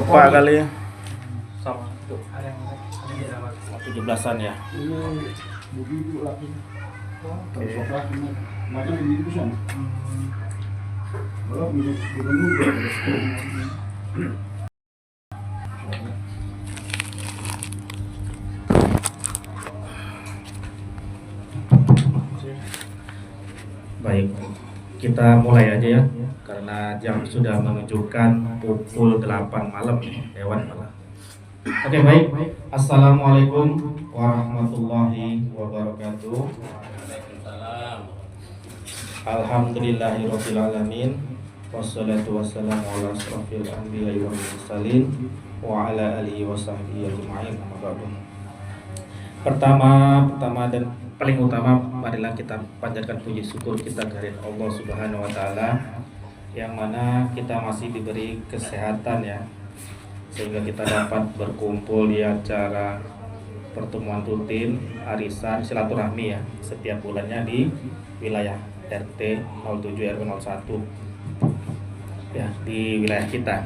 lupa kali ya. Sama. Ada yang 17-an ya. Begitu lagi. Oke. Macam begitu bisa. Kalau begitu Baik, kita mulai aja ya, karena jam sudah menunjukkan pukul 8 malam, lewat malam. Oke, baik. Assalamualaikum warahmatullahi wabarakatuh. Alhamdulillahirabbil alamin. Wassalatu wassalamu ala asrofil anbiya'i wal mursalin wa ala alihi wasahbihi ajma'in. Amma ba'du. Pertama dan paling utama, marilah kita panjatkan puji syukur kita kehadirat Allah Subhanahu wa taala, yang mana kita masih diberi kesehatan ya, sehingga kita dapat berkumpul di acara pertemuan rutin arisan silaturahmi ya, setiap bulannya di wilayah RT 07 RW 01 ya, di wilayah kita.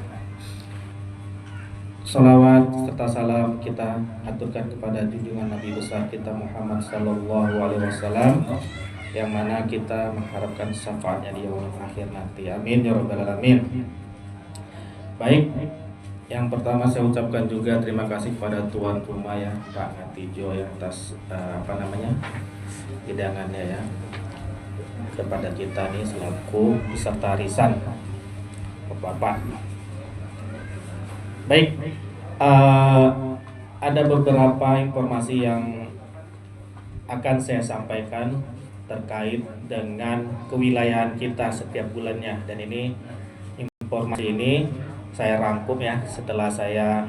Salawat serta salam kita aturkan kepada junjungan Nabi besar kita Muhammad sallallahu alaihi wasallam, yang mana kita mengharapkan syafaatnya di yaumul akhir nanti. Amin ya rabbal alamin. Baik, yang pertama saya ucapkan juga terima kasih kepada tuan rumah ya, Pak Ngatijo ya, atas hidangannya ya kepada kita nih selaku peserta arisan Bapak. Baik, ada beberapa informasi yang akan saya sampaikan terkait dengan kewilayahan kita setiap bulannya, dan ini informasi ini saya rangkum ya setelah saya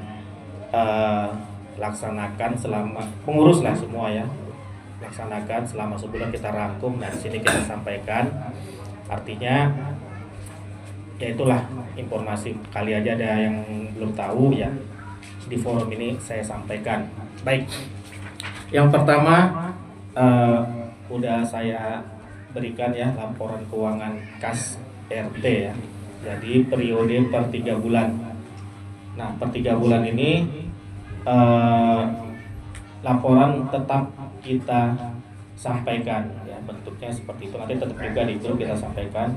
laksanakan selama pengurus lah semua ya, laksanakan selama sebulan, kita rangkum dan di sini kita sampaikan. Artinya ya itulah informasi, kali aja ada yang belum tahu ya, di forum ini saya sampaikan. Baik, yang pertama udah saya berikan ya laporan keuangan kas RT ya, jadi periode per 3 bulan. Nah, per 3 bulan ini laporan tetap kita sampaikan ya, bentuknya seperti itu, nanti tetap juga di grup kita sampaikan.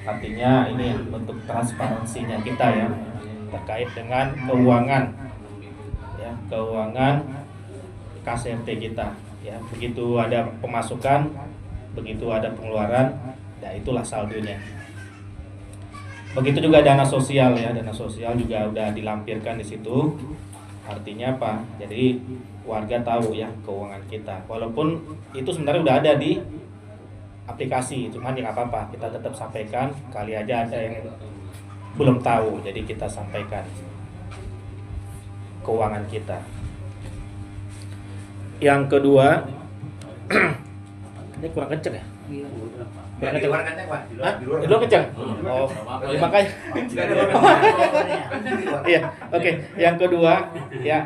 Artinya ini bentuk transparansinya kita ya, terkait dengan keuangan ya, keuangan kas RT kita ya. Begitu ada pemasukan, begitu ada pengeluaran, nah itulah saldonya. Begitu juga dana sosial ya, dana sosial juga udah dilampirkan di situ. Artinya apa? Jadi warga tahu ya keuangan kita, walaupun itu sebenarnya udah ada di aplikasi, cuman ya nggak apa-apa, kita tetap sampaikan, kali aja ada yang belum tahu, jadi kita sampaikan keuangan kita. Yang kedua, ini kurang kenceng ya? Kurang kenceng. Di luar kenceng? Oh, makanya. Iya, oke. Yang kedua ya,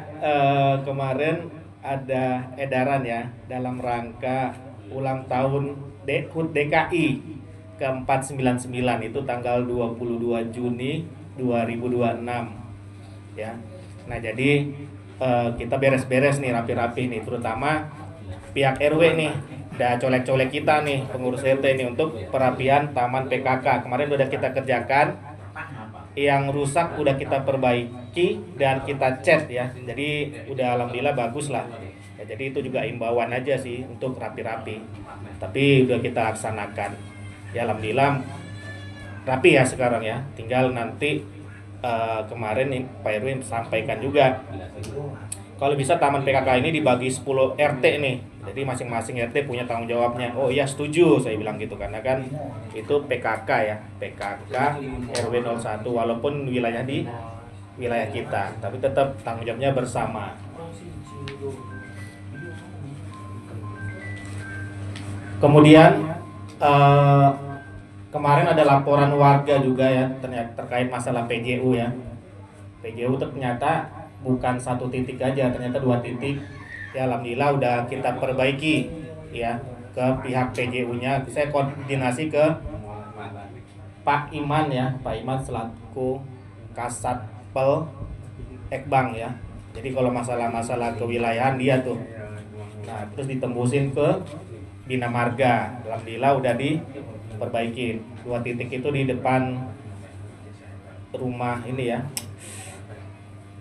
kemarin ada edaran ya dalam rangka ulang tahun HUT DKI ke-499, itu tanggal 22 Juni 2026 ya. Nah, jadi kita beres-beres nih, rapi-rapi nih, terutama pihak RW nih, udah colek-colek kita nih, pengurus RT nih, untuk perapian taman PKK. Kemarin udah kita kerjakan, yang rusak udah kita perbaiki dan kita cat ya, jadi udah alhamdulillah bagus lah ya. Jadi itu juga imbauan aja sih untuk rapi-rapi, tapi udah kita laksanakan ya, alhamdulillah rapi ya sekarang ya. Tinggal nanti kemarin Pak Erwin sampaikan juga, kalau bisa taman PKK ini dibagi 10 RT nih, jadi masing-masing RT punya tanggung jawabnya. Oh iya, setuju saya bilang gitu, karena kan itu PKK ya, PKK RW 01, walaupun wilayah di wilayah kita, tapi tetap tanggung jawabnya bersama. Kemudian kemarin ada laporan warga juga ya, ternyata terkait masalah PJU ya. PJU ternyata bukan 1 titik aja, ternyata 2 titik. Ya alhamdulillah udah kita perbaiki ya ke pihak PJU-nya. Saya koordinasi ke Pak Iman ya, Pak Iman selaku Kasatpel Ekbang ya. Jadi kalau masalah-masalah kewilayahan dia tuh. Nah, terus ditembusin ke Bina Marga. Alhamdulillah udah diperbaikin. 2 titik itu di depan rumah ini ya,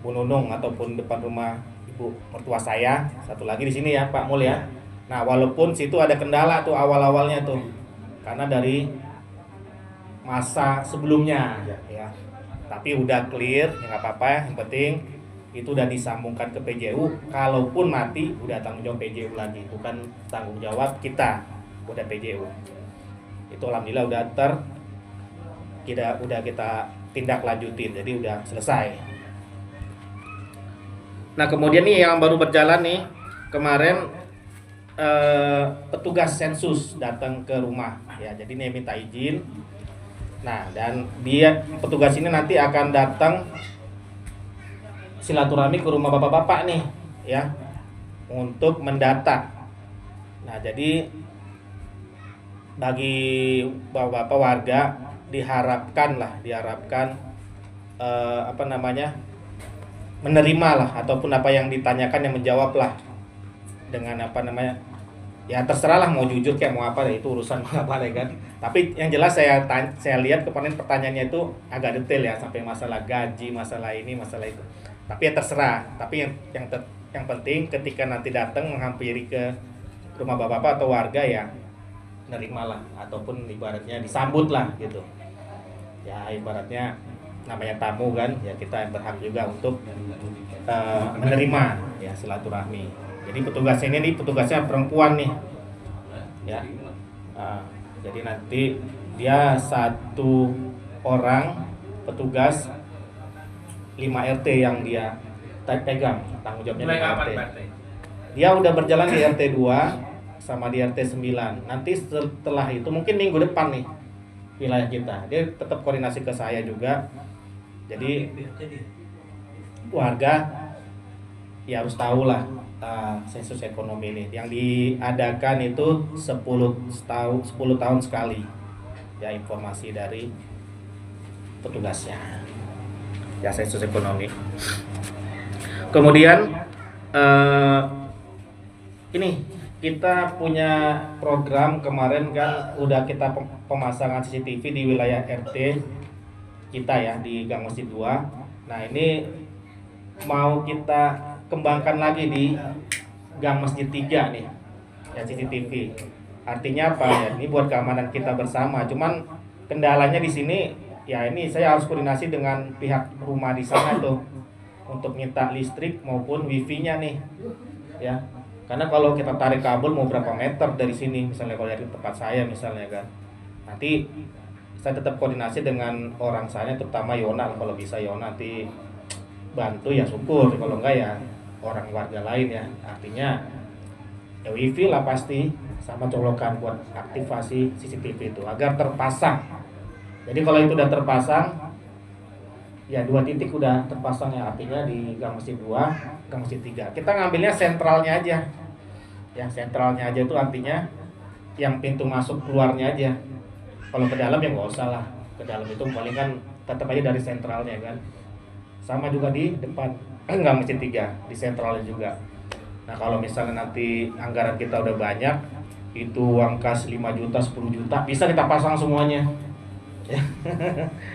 Bu Nunung ataupun depan rumah ibu mertua saya. Satu lagi di sini ya Pak Mul ya. Nah, walaupun situ ada kendala tuh awal-awalnya tuh, karena dari masa sebelumnya ya. Tapi udah clear, ya nggak apa-apa. Yang penting itu udah disambungkan ke PJU. Kalaupun mati, udah tanggung jawab PJU lagi, bukan tanggung jawab kita. Udah PJU. Itu alhamdulillah udah kita tindak lanjutin, jadi udah selesai. Nah, kemudian nih yang baru berjalan nih kemarin petugas sensus datang ke rumah ya, jadi nih minta izin. Nah, dan petugas ini nanti akan datang silaturahmi ke rumah bapak-bapak nih ya, untuk mendata. Nah, jadi bagi bapak-bapak warga diharapkan menerima lah, ataupun apa yang ditanyakan yang menjawab lah dengan ya terserah lah, mau jujur kayak mau apa, itu urusan apa ya kan. Tapi yang jelas saya lihat kemarin pertanyaannya itu agak detail ya, sampai masalah gaji, masalah ini, masalah itu. Tapi ya terserah. Tapi yang penting ketika nanti datang menghampiri ke rumah bapak-bapak atau warga ya nerimalah, ataupun ibaratnya disambut lah gitu. Ya ibaratnya namanya tamu kan, ya kita berhak juga untuk menerima ya silaturahmi. Jadi petugasnya perempuan nih ya. Jadi nanti dia 1 orang petugas 5 RT yang dia pegang tanggung jawabnya 5 RT. Dia udah berjalan di RT 2 sama di RT 9. Nanti setelah itu mungkin minggu depan nih wilayah kita. Dia tetap koordinasi ke saya juga. Jadi warga ya harus tahu lah sensus ekonomi ini yang diadakan itu 10 tahun sekali ya, informasi dari petugasnya ya, sensus ekonomi. Kemudian ini kita punya program kemarin kan, udah kita pemasangan CCTV di wilayah RT kita ya, di Gang Masjid 2. Nah, ini mau kita kembangkan lagi di Gang Masjid 3 nih ya, CCTV. Artinya apa ya? Ini buat keamanan kita bersama. Cuman kendalanya di sini ya, ini saya harus koordinasi dengan pihak rumah di sana tuh untuk minta listrik maupun wifi-nya nih ya. Karena kalau kita tarik kabel mau berapa meter dari sini, misalnya kalau dari tempat saya misalnya kan, nanti saya tetap koordinasi dengan orang sana, terutama Yona. Kalau bisa Yona nanti bantu ya syukur, kalau enggak ya orang warga lain ya. Artinya ya wifi lah pasti, sama colokan buat aktivasi CCTV itu agar terpasang. Jadi kalau itu udah terpasang ya, 2 titik udah terpasang ya, artinya di Gang Masjid 2, Gang Masjid 3. Kita ngambilnya sentralnya aja. Yang sentralnya aja itu artinya yang pintu masuk keluarnya aja. Kalau ke dalam ya nggak usah lah. Ke dalam itu paling kan tetap aja dari sentralnya kan. Sama juga di depan Gang Masjid 3, di sentralnya juga. Nah, kalau misalnya nanti anggaran kita udah banyak, itu uang kas 5 juta, 10 juta, bisa kita pasang semuanya. Ya,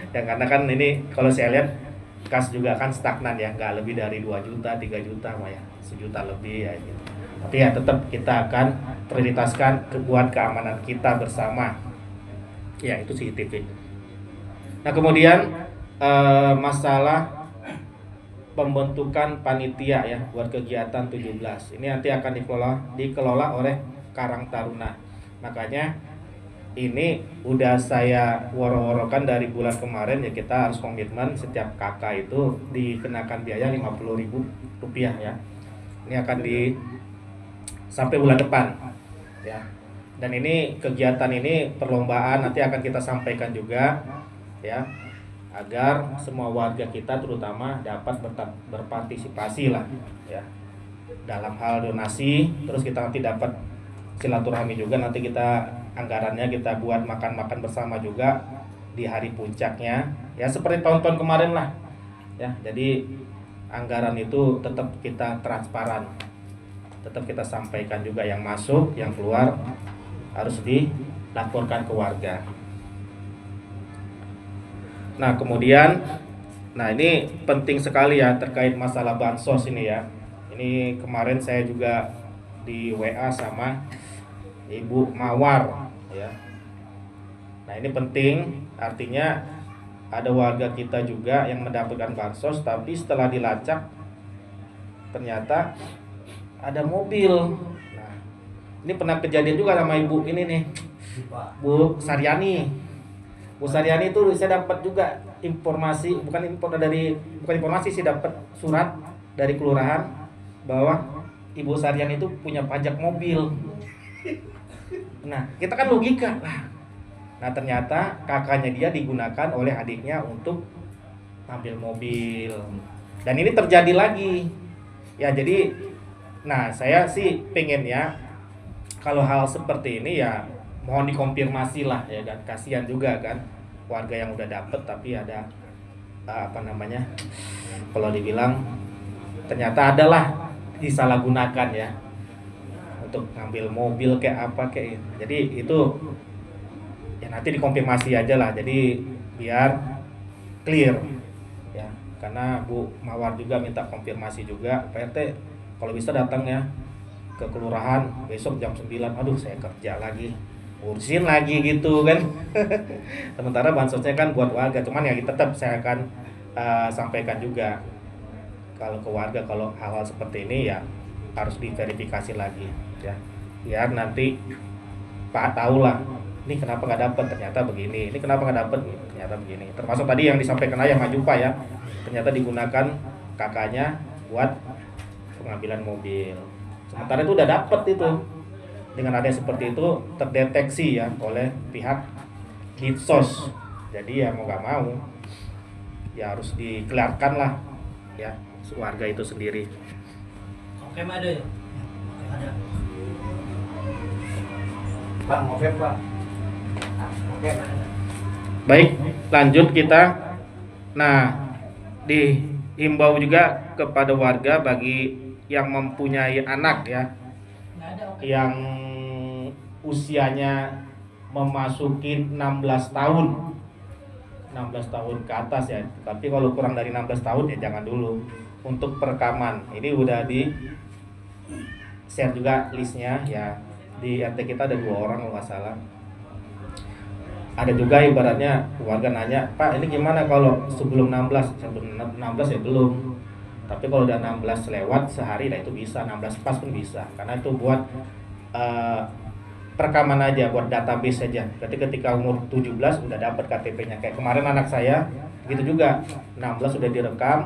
ya karena kan ini kalau saya lihat kas juga kan stagnan ya, nggak lebih dari 2 juta, 3 juta mah ya, 1 juta lebih ya gitu. Tapi ya tetap kita akan prioritaskan buat keamanan kita bersama. Ya itu CCTV. Nah, kemudian masalah pembentukan panitia ya buat kegiatan 17. Ini nanti akan dikelola oleh Karang Taruna. Makanya ini udah saya woro-worokan dari bulan kemarin ya, kita harus komitmen setiap kakak itu dikenakan biaya Rp50.000 ya. Ini akan sampai bulan depan ya. Dan ini kegiatan ini perlombaan nanti akan kita sampaikan juga ya, agar semua warga kita terutama dapat berpartisipasi lah ya dalam hal donasi. Terus kita nanti dapat silaturahmi juga, nanti kita anggarannya kita buat makan-makan bersama juga di hari puncaknya ya, seperti tahun-tahun kemarin lah ya. Jadi anggaran itu tetap kita transparan, tetap kita sampaikan juga yang masuk, yang keluar harus dilaporkan ke warga. Nah kemudian, nah ini penting sekali ya terkait masalah bansos ini ya. Ini kemarin saya juga di WA sama Ibu Mawar ya. Nah ini penting, artinya ada warga kita juga yang mendapatkan bansos, tapi setelah dilacak ternyata ada mobil. Nah ini pernah kejadian juga sama ibu ini nih, Bu Saryani. Bu Saryani itu saya dapat juga informasi, bukan informasi sih, dapat surat dari kelurahan bahwa Ibu Saryani itu punya pajak mobil. Nah, kita kan logika lah. Nah, ternyata kakaknya dia digunakan oleh adiknya untuk ngambil mobil. Dan ini terjadi lagi. Ya, jadi nah, saya sih pengennya kalau hal seperti ini ya mohon dikonfirmasi lah ya kan, kasihan juga kan warga yang udah dapet tapi ada kalau dibilang ternyata adalah disalahgunakan ya untuk ngambil mobil kayak apa kayak. Jadi itu ya nanti dikonfirmasi aja lah, jadi biar clear ya, karena Bu Mawar juga minta konfirmasi juga, Pak RT kalau bisa datang ya ke kelurahan besok jam 9. Aduh saya kerja lagi, urusin lagi gitu kan. Sementara bansosnya kan buat warga, cuman ya tetap saya akan sampaikan juga kalau ke warga kalau hal-hal seperti ini ya harus diverifikasi lagi ya, biar nanti Pak tahu lah ini kenapa nggak dapat, ternyata begini, ini kenapa nggak dapat, ternyata begini. Termasuk tadi yang disampaikan Ayah Majupa ya, ternyata digunakan kakaknya buat pengambilan mobil. Sementara itu udah dapat itu. Dengan adanya seperti itu terdeteksi ya oleh pihak Dinsos. Jadi ya mau gak mau ya harus dikelarkan lah ya warga itu sendiri. Oke, ada ya? Ada. Pak, oke Pak. Oke. Baik, lanjut kita. Nah, dihimbau juga kepada warga bagi yang mempunyai anak ya, yang usianya memasuki 16 tahun 16 tahun ke atas ya. Tapi kalau kurang dari 16 tahun ya jangan dulu. Untuk perekaman ini udah di share juga listnya ya. Di RT kita ada 2 orang kalau nggak salah. Ada juga ibaratnya warga nanya, Pak ini gimana kalau sebelum 16? Sebelum 16 ya belum. Tapi kalau udah 16 lewat sehari, nah itu bisa, 16 pas pun bisa. Karena itu buat perekaman aja, buat database saja. Berarti ketika umur 17 udah dapat KTP-nya. Kayak kemarin anak saya gitu juga, 16 sudah direkam.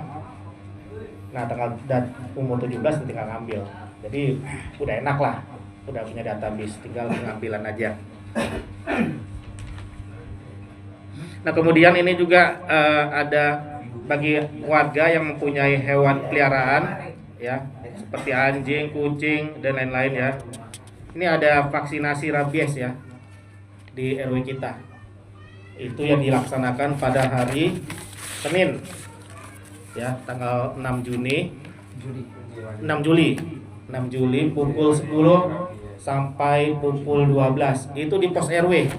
Nah tanggal umur 17 tinggal ngambil. Jadi udah enak lah, udah punya database, tinggal pengambilan aja. Nah kemudian ini juga ada bagi warga yang mempunyai hewan peliharaan ya, seperti anjing, kucing dan lain-lain ya. Ini ada vaksinasi rabies ya di RW kita. Itu yang dilaksanakan pada hari Senin ya, tanggal 6 Juli pukul 10 sampai pukul 12. Itu di pos RW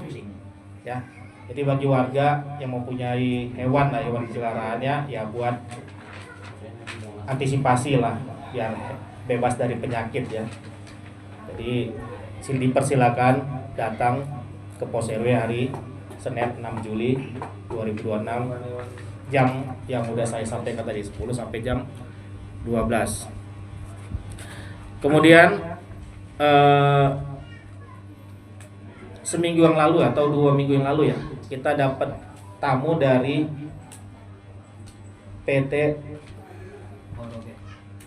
ya. Jadi bagi warga yang mempunyai hewan lah, hewan peliharaannya ya buat antisipasi lah biar bebas dari penyakit ya. Jadi dipersilakan datang ke pos RW hari Senin 6 Juli 2026 jam yang udah saya sampaikan tadi 10 sampai jam 12. Kemudian seminggu yang lalu atau 2 minggu yang lalu ya, kita dapat tamu dari PT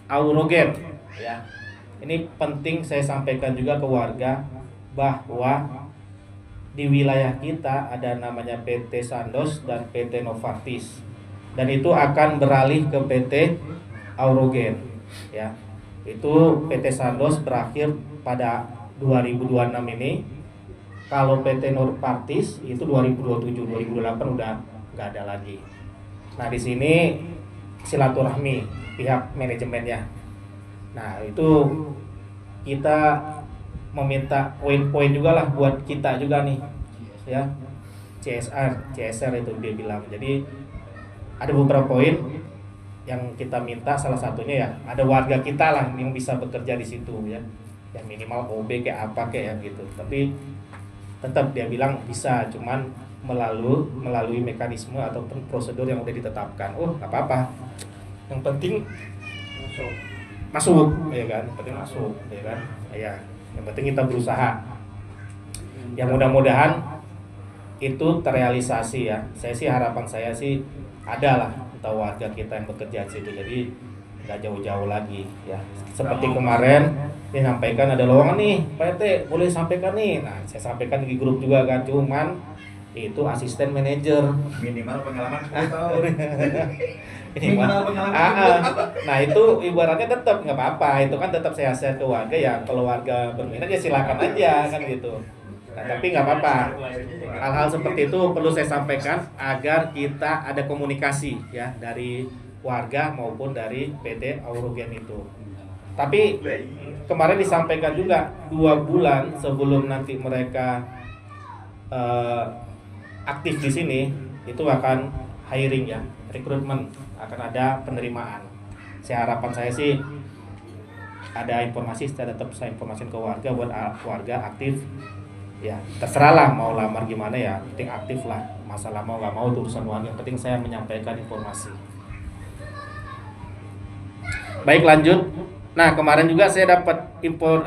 Aurogen ya. Ini penting saya sampaikan juga ke warga bahwa di wilayah kita ada namanya PT Sandoz dan PT Novartis, dan itu akan beralih ke PT Aurogen ya. Itu PT Sandoz berakhir pada 2026 ini. Kalau PT Novartis itu 2027, 2028 udah nggak ada lagi. Nah di sini silaturahmi pihak manajemennya. Nah itu kita meminta poin-poin juga lah buat kita juga nih ya, CSR itu dia bilang. Jadi ada beberapa poin yang kita minta, salah satunya ya ada warga kita lah yang bisa bekerja di situ ya, yang minimal OB kayak apa kayak gitu. Tapi tetap dia bilang bisa, cuman melalui mekanisme ataupun prosedur yang udah ditetapkan. Oh nggak apa-apa, yang penting masuk ya kan, yang penting masuk ya kan ya, yang penting kita berusaha. Yang mudah-mudahan itu terrealisasi ya. Saya sih harapan saya sih ada lah atau warga kita yang bekerja di situ, jadi nggak jauh-jauh lagi ya. Seperti kemarin disampaikan ada lowongan nih Pak RT, boleh sampaikan nih. Nah saya sampaikan di grup juga kan, cuman itu asisten manajer Minimal pengalaman 10 tahun. minimal pengalaman. Nah itu ibaratnya tetap nggak apa-apa, itu kan tetap saya share ke warga ya, kalau warga berminat ya silakan aja kan gitu. Nah, tapi nggak apa-apa, hal-hal seperti itu perlu saya sampaikan agar kita ada komunikasi ya dari warga maupun dari PT Aurogen itu. Tapi kemarin disampaikan juga 2 bulan sebelum nanti mereka aktif di sini itu akan hiring ya, rekrutmen, akan ada penerimaan. Harapan saya sih ada informasi, saya tetap saya informasikan ke warga buat warga aktif. Ya terserah lah mau lamar gimana ya, penting aktif lah. Masalah mau nggak mau itu urusan warga, yang penting saya menyampaikan informasi. Baik lanjut. Nah kemarin juga saya dapat info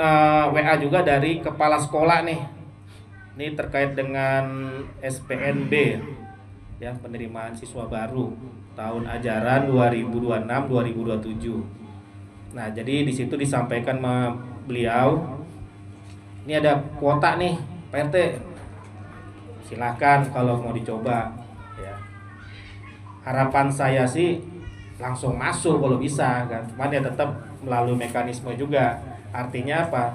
WA juga dari kepala sekolah nih. Ini terkait dengan SPNB ya, penerimaan siswa baru tahun ajaran 2026-2027. Nah jadi di situ disampaikan sama beliau, ini ada kuota nih Pak RT, silakan kalau mau dicoba ya. Harapan saya sih langsung masuk kalau bisa kan, cuman ya tetap melalui mekanisme juga. Artinya apa,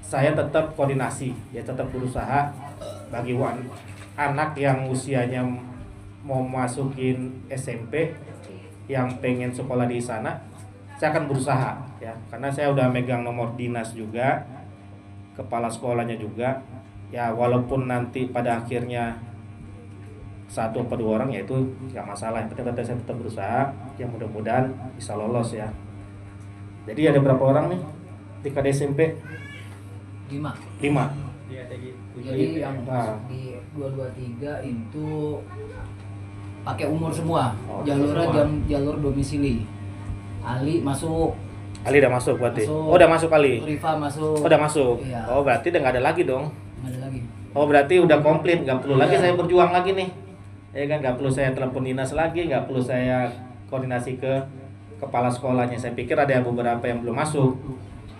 saya tetap koordinasi ya, tetap berusaha bagi anak yang usianya mau masukin SMP yang pengen sekolah di sana, saya akan berusaha ya, karena saya udah megang nomor dinas juga, kepala sekolahnya juga ya. Walaupun nanti pada akhirnya 1 atau 2 orang ya itu nggak masalah, yang penting saya tetap berusaha ya, mudah-mudahan bisa lolos ya. Jadi ada berapa orang nih di KD SMP? 5. Jadi yang di 223 itu pakai umur semua. Jalurnya jalur domisili. Ali masuk. Ali udah masuk berarti. Masuk. Oh udah masuk Ali. Rifa masuk. Oh, udah masuk. Iya. Oh berarti udah nggak ada lagi dong. Nggak ada lagi. Oh berarti udah komplit, nggak perlu lagi Iya. saya berjuang lagi nih. Ya kan, nggak perlu saya telepon dinas lagi, nggak perlu saya koordinasi ke kepala sekolahnya. Saya pikir ada beberapa yang belum masuk,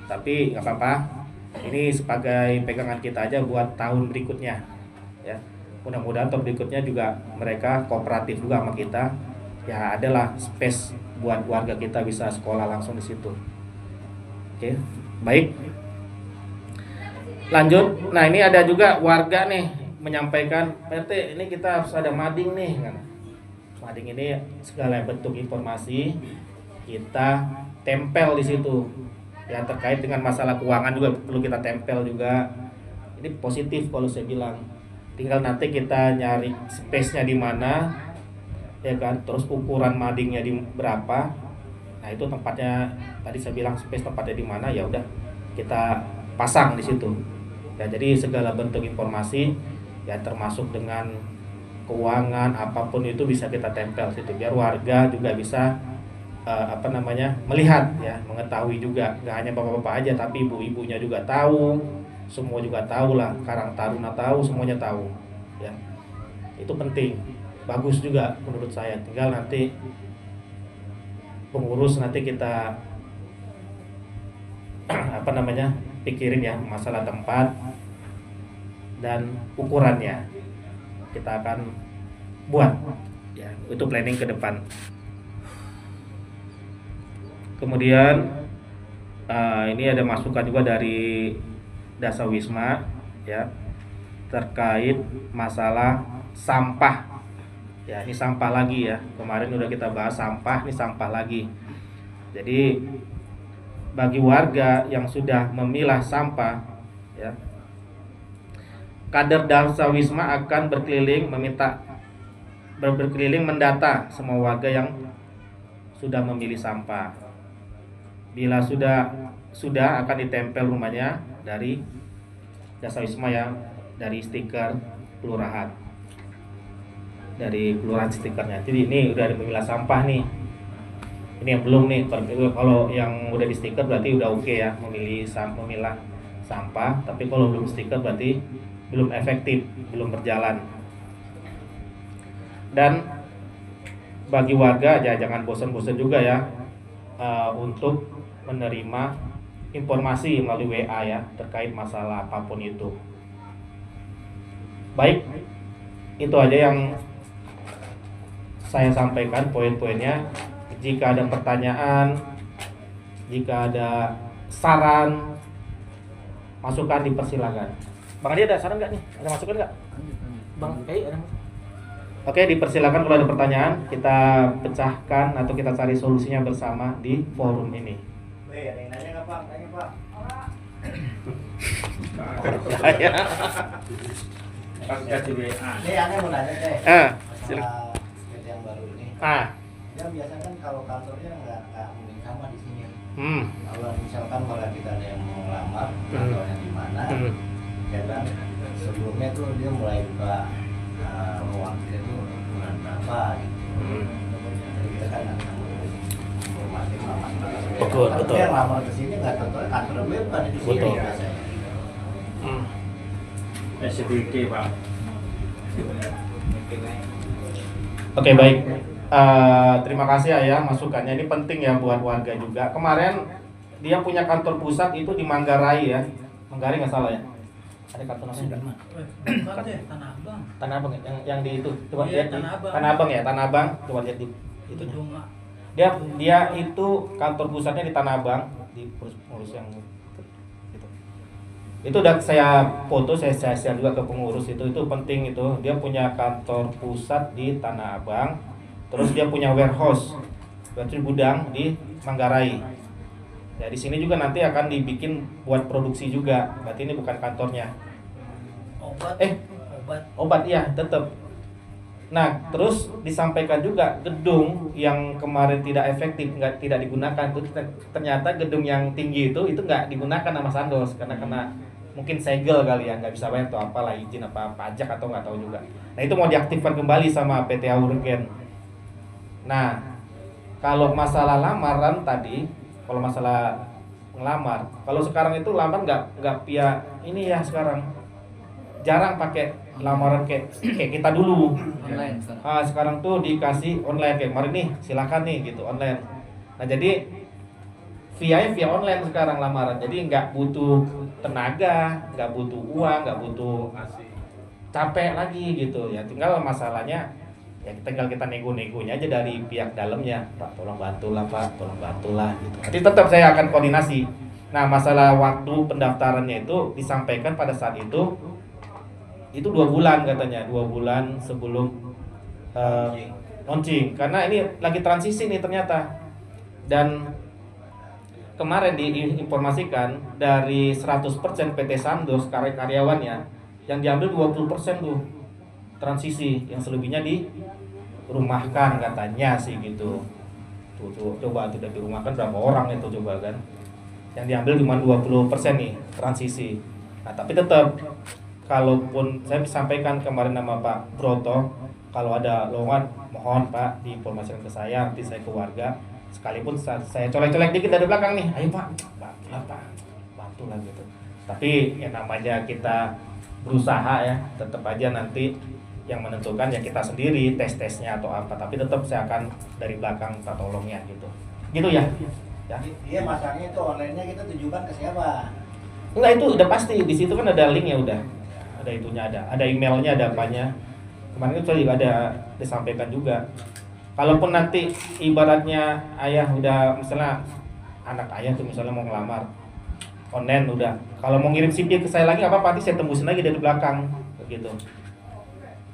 tapi nggak apa-apa. Ini sebagai pegangan kita aja buat tahun berikutnya. Ya, mudah-mudahan tahun berikutnya juga mereka kooperatif juga sama kita. Ya adalah space buat warga kita bisa sekolah langsung di situ. Oke, baik. Lanjut. Nah ini ada juga warga nih menyampaikan, Pak RT ini kita harus ada mading nih kan. Mading ini segala bentuk informasi kita tempel di situ. Ya terkait dengan masalah keuangan juga perlu kita tempel juga. Ini positif kalau saya bilang. Tinggal nanti kita nyari space-nya di mana, ya kan. Terus ukuran madingnya di berapa. Nah itu tempatnya tadi saya bilang space tempatnya di mana, ya udah kita pasang di situ. Ya jadi segala bentuk informasi ya termasuk dengan keuangan apapun itu bisa kita tempel situ biar warga juga bisa melihat ya, mengetahui juga, nggak hanya bapak-bapak aja tapi ibu-ibunya juga tahu, semua juga tahu lah, Karang Taruna tahu, semuanya tahu ya. Itu penting, bagus juga menurut saya. Tinggal nanti pengurus nanti kita pikirin ya masalah tempat dan ukurannya, kita akan buat ya, itu planning ke depan. Kemudian ini ada masukan juga dari Dasawisma ya terkait masalah sampah Ya, ini sampah lagi ya. Kemarin udah kita bahas sampah, ini sampah lagi. Jadi bagi warga yang sudah memilah sampah, ya, kader Darsa Wisma akan berkeliling berkeliling mendata semua warga yang sudah memilih sampah. Bila sudah akan ditempel rumahnya dari Darsa Wisma ya, dari stiker kelurahan. Dari kelurahan stikernya. Jadi ini udah ada memilah sampah nih. Ini yang belum nih. Kalau yang udah di stiker berarti udah oke ya, memilah sampah. Tapi kalau belum stiker berarti belum efektif, belum berjalan. Dan bagi warga ya jangan bosan-bosan juga ya untuk menerima informasi melalui WA ya terkait masalah apapun itu. Baik, itu aja yang saya sampaikan poin-poinnya. Jika ada pertanyaan, jika ada saran, masukan dipersilakan. Bang Adi ada saran nggak nih? Ada masukan nggak? Bang ada. Oke, dipersilakan kalau ada pertanyaan, kita pecahkan atau kita cari solusinya bersama di forum ini. Ada yang nanya nggak Pak? Tanya Pak. Ya. Pas kasih WA. Nih aneh mau nanya deh. Silakan. Masalah yang baru ini. Ya biasanya kan kalau kantornya nggak mungkin sama di sini. Hmm. Kalau misalkan malah kita ada yang mau ngelamar, kantornya di mana? Ya kan sebelumnya tuh dia mulai buka ruang kita tuh bulan berapa gitu. Jadi kita kan nggak tahu informasi lamar. Betul. Tapi yang lamar ke sini nggak tahu kantor gue bukan di sini Betul. biasanya. SBD Pak. Oke, baik. Terima kasih ya masukannya, ini penting ya buat warga juga. Kemarin dia punya kantor pusat itu di Manggarai ya, Manggarai nggak salah ya. Ada kantor namanya nggak? Bukan deh, Tanah Abang. Tanah Abang yang di itu. Coba Iya, lihat di Tanah Abang. Tanah Abang ya, Tanah Abang. Coba lihat di itu. Gedung A. Dia itu kantor pusatnya di Tanah Abang, di pengurus yang itu udah saya foto, saya share juga ke pengurus itu penting itu. Dia punya kantor pusat di Tanah Abang, terus dia punya warehouse, berarti gudang di Manggarai. Ya di sini juga nanti akan dibikin buat produksi juga, berarti ini bukan kantornya. Obat iya tetap. Nah terus disampaikan juga gedung yang kemarin tidak efektif, tidak digunakan itu ternyata gedung yang tinggi itu nggak digunakan sama Sandos karena mungkin segel kali ya, nggak bisa bayar atau apalah izin apa pajak atau nggak tahu juga. Nah itu mau diaktifkan kembali sama PT Aurgen. Nah kalau masalah lamaran tadi, kalau masalah ngelamar, kalau sekarang itu lamar nggak via ini ya sekarang jarang pakai lamaran kayak kita dulu. Online sekarang. Sekarang tuh dikasih online kayak kemarin nih, silakan nih gitu online. Nah jadi via online sekarang lamaran, jadi nggak butuh tenaga, nggak butuh uang, nggak butuh capek lagi gitu ya. Tinggal masalahnya ya tinggal kita nego-negonya aja dari pihak dalamnya, Pak tolong bantulah Pak, tolong bantulah gitu. Nanti tetap saya akan koordinasi. Nah masalah waktu pendaftarannya itu disampaikan pada saat itu 2 bulan katanya, 2 bulan sebelum launching, karena ini lagi transisi nih ternyata. Dan kemarin diinformasikan dari 100% PT Sandos karyawannya yang diambil 20% tuh transisi, yang selebihnya dirumahkan katanya sih gitu. Tuh coba tuh dirumahkan berapa orang itu coba kan. Yang diambil cuma 20% nih transisi. Nah, tapi tetap kalaupun saya sampaikan kemarin nama Pak Broto, kalau ada lowongan mohon Pak diinformasikan ke saya, nanti saya ke warga. Sekalipun saya colek-colek dikit dari belakang nih, ayo Pak, bantulah Pak, bantulah gitu. Tapi yang namanya kita berusaha ya, tetap aja nanti yang menentukan ya kita sendiri, tes-tesnya atau apa. Tapi tetap saya akan dari belakang minta tolongnya gitu. Gitu ya? Ya. Iya masanya itu online-nya kita tujukan ke siapa? Enggak, itu udah pasti, di situ kan ada linknya udah. Ada itunya ada emailnya, ada apanya. Kemarin itu juga ada disampaikan juga. Kalaupun nanti ibaratnya ayah udah misalnya anak ayah tuh misalnya mau ngelamar online udah, kalau mau ngirim CV ke saya lagi apa nanti saya tembusin lagi dari belakang begitu.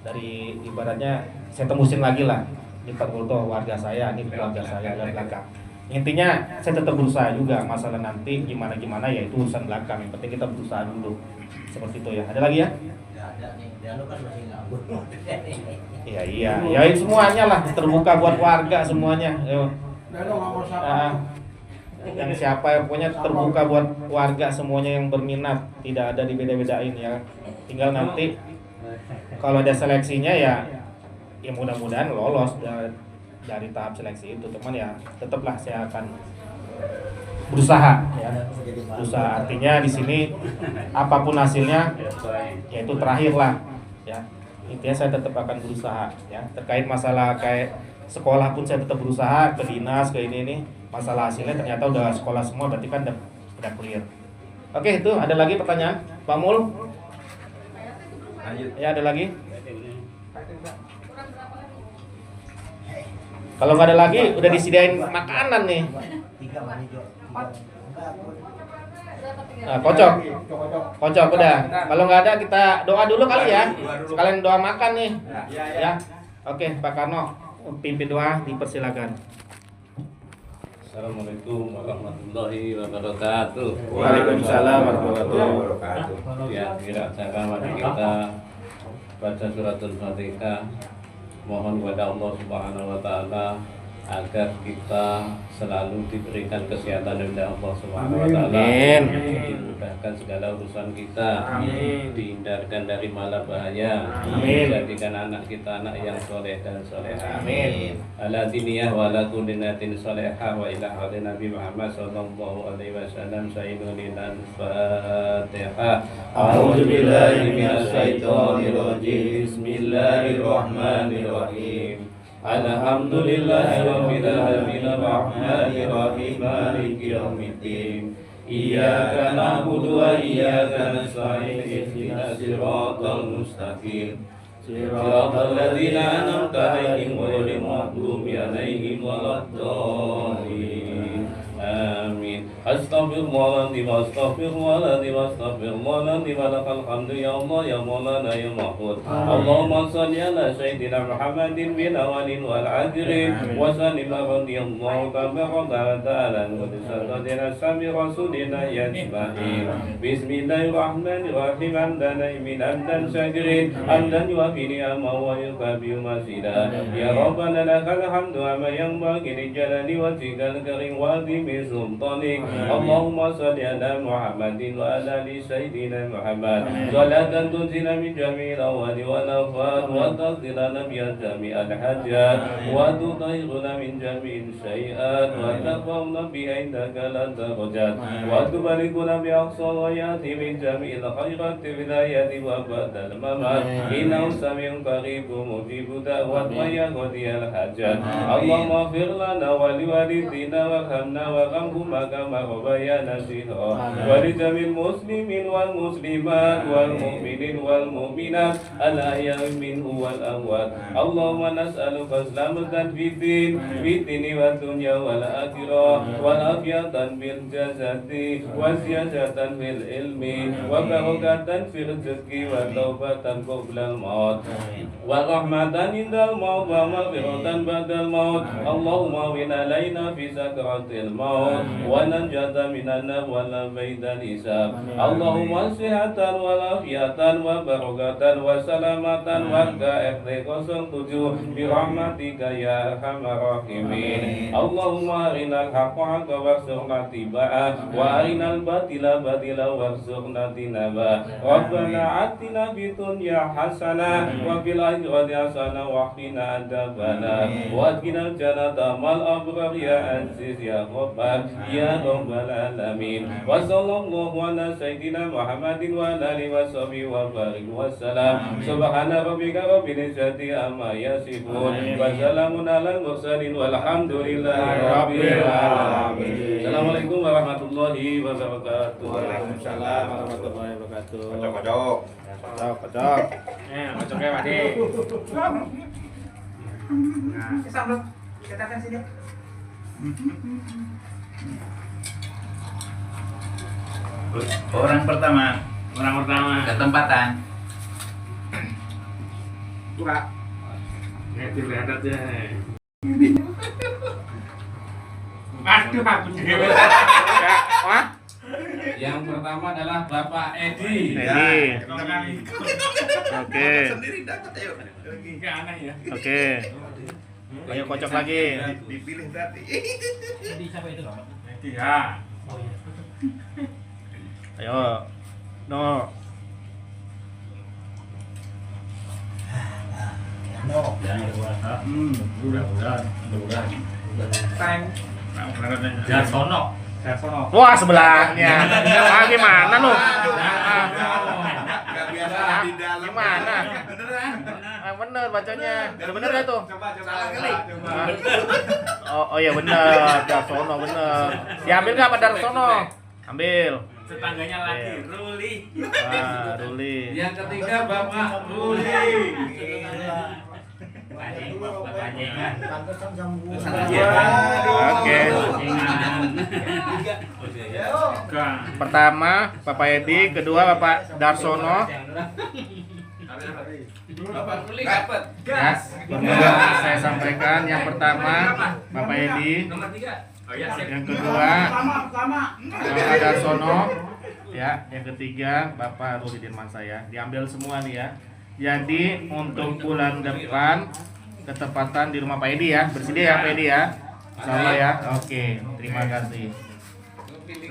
dari ibaratnya saya tembusin lagi lah di Pak Kulto, warga saya, ini keluarga saya dari belakang. Intinya saya tetap berusaha juga, masalah nanti gimana ya itu urusan belakang, yang penting kita berusaha dulu. Seperti itu ya. Ada lagi ya? Nggak ada nih, dia lu kan masih nganggur. Iya. Ya semuanya lah terbuka buat warga semuanya. Yo. Yang siapa ya, pokoknya terbuka buat warga semuanya yang berminat, tidak ada dibeda-bedain ya. Tinggal nanti kalau ada seleksinya ya mudah-mudahan lolos dari tahap seleksi itu. Cuman ya tetaplah saya akan berusaha ya. Berusaha artinya di sini apapun hasilnya ya itu terakhir lah ya. Intinya saya tetap akan berusaha ya. Terkait masalah kayak sekolah pun saya tetap berusaha, ke dinas ke ini masalah hasilnya ternyata udah sekolah semua, berarti kan udah clear. Oke, itu ada lagi pertanyaan Pak Mul? Ya, ada lagi? Kalau nggak ada lagi udah disediain makanan nih. 3 mani Jo. Kocok udah. Kalau nggak ada kita doa dulu kali ya. Sekalian doa makan nih. Ya. Oke, Pak Karno, pimpin doa, dipersilakan. Assalamualaikum warahmatullahi wabarakatuh. Waalaikumsalam warahmatullahi wabarakatuh. Ya, kira-kira mari kita baca suratul Fatihah. Mohon kepada Allah Subhanahu wa taala agar kita selalu diberikan kesehatan dari Allah Subhanahu wa taala. Amin. Dimudahkan segala urusan kita. Amin. Dihindarkan dari mala bahaya. Amin. Jadikan anak kita anak yang soleh dan solehah. Amin. Ala diniyah wa ala kullinatin salihah wa ila hadin Nabi Muhammad sallallahu alaihi wasallam sayyidul lilan Fatihah. A'udzu billahi minasy syaithanir rajim. Bismillahirrahmanirrahim. Alhamdulillahi rabbil alamin arrahmanir rahim maliki yaumiddin. Iyyaka na'budu wa iyyaka nasta'in ihdinas siratal mustaqim. Siratal ladzina an'amta 'alaihim ghairil maghdubi 'alaihim waladdallin. Amin. Astaghfirullahaladzim, astaghfirullahaladzim, astaghfirullahaladzim. Walakal hamdu ya Allah, ya Maulana, ya Mahmud. Allahumma salli ala Sayyidina Muhammadin bin awalin wal akhirin. Wa sallim radhiyallahu ta'ala ta'ala Qudusatadina sami rasulina ya jma'in. Bismillahirrahmanirrahim. Hamdan naimin, hamdan syakirin, hamdan yuafi ni'ama wa yukabi masida. Ya Rabbana lakal hamdu amma yanbaghi li jalali wajhikal karim wa azimi sultanik. Allahumma salli ala Muhammadin wa ala ali Sayyidina Muhammad. Salatan tunzina min jami'il awali wal afad wa taqdirana bi jami'al hajat wa tutahhiruna min jami'il sayiat wa taqawna bi indaka la darajat wa tubalikuna bi aqsal ayati min jami'il khairati wilayati wa badal mamat. Innahu sami'un qaribun mujibud da'wat wa yaqdiyal hajat. Allahumma ighfir lana wa liwalidina warhamna warhamhuma kama rabbayana shighra. Wa li jamil muslimin wal muslimat wal mu'minin wal mu'minat al ahya'i minhum wal amwat. Allahumma nas'aluka salamatan fid din wa dunya wal akhirah wal afiyatan bil jasadi wa siyasatan bil ilmi wa barakatan fil rizqi wa taubatan qabla al maut wa rahmatan indal maut wa maghfiratan ba'dal maut. Allahumma win alaina fi sakratil maut wa najata minan nar wa la baidal hisab. Allahumma sihatan wa lafiatan wa barakatan wa salamatan wa KFD 07 bi rahmatika ya arhamar rahimin. Allahumma arinal haqqa haqqa warzuqna tiba'ah wa arinal batila batila warzuqna tinaba. Rabbana atina fid dunya hasanah wa fil akhirati hasanah wa qina adzabannar wa qina jannata mal abrar ya aziz ya ghaffar ya rabbal alamin. Wa sallallahu ala sayyidina Muhammadin wa ala alihi wa sahbihi wa barik wa salam. Subhana rabbika rabbil izzati amma yasifun wa salamun alal mursalin walhamdulillahi rabbil alamin. Assalamualaikum warahmatullahi wabarakatuh. Waalaikumsalam warahmatullahi wabarakatuh. Kocok. Kocok. Kocoknya Pak De. Sambal. Katakan sini. Orang pertama Orang pertama. ketempatan Pak. Ngerti adatnya. Aduh, aku dewe. Ya, Wah. Yang pertama adalah Bapak Edi. Edi. Oke. Sendiri dapat ayo. Enggak aneh ya. Oke. Ayo kocok lagi. Dipilih tadi. Jadi siapa itu? Ya. Oh iya. Ayo. No. No. Jangan sono. Wah, sebelahnya. Ah, gimana lu? Ah, Enggak biasa di dalam. gimana? Beneran. Ah, bener bacanya. Udah bener gak tuh? Coba. Salah kali. Oh iya bener, Darsono bener. Diambil nggak pada Darsono? Ambil. Tetangganya lagi, Ruli. Ah, Ruli. Yang ketiga Bapak Ruli. Pantesan sambung. Oke. Pertama Bapak Edi, kedua Bapak Darsono. Bapak Ruli dapat. Ya, berdua saya sampaikan yang pertama Bapak Edi, Nomor 3. Oh ya, siap. yang kedua Bapak Darsono, ya, yang ketiga Bapak Ruli Dirmansyah ya. Diambil semua nih ya. Jadi untuk bulan depan ketepatan di rumah Pak Edi ya. Bersedia ya Pak Edi ya. Insyaallah ya. Oke, terima kasih. Pilih